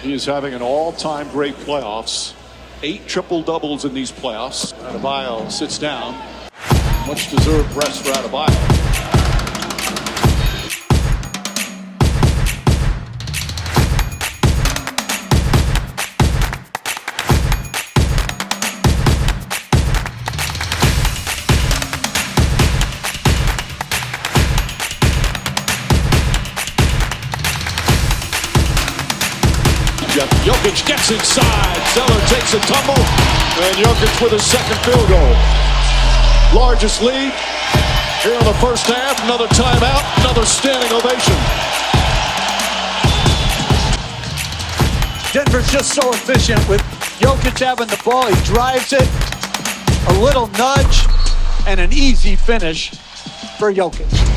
He is having an all-time great playoffs. 8 triple-doubles in these playoffs. Adebayo sits down. Much deserved rest for Adebayo. Jokic gets inside. Zeller takes a tumble. And Jokic with his second field goal. Largest lead here in the first half. Another timeout. Another standing ovation. Denver's just so efficient with Jokic having the ball. He drives it. A little nudge and an easy finish for Jokic.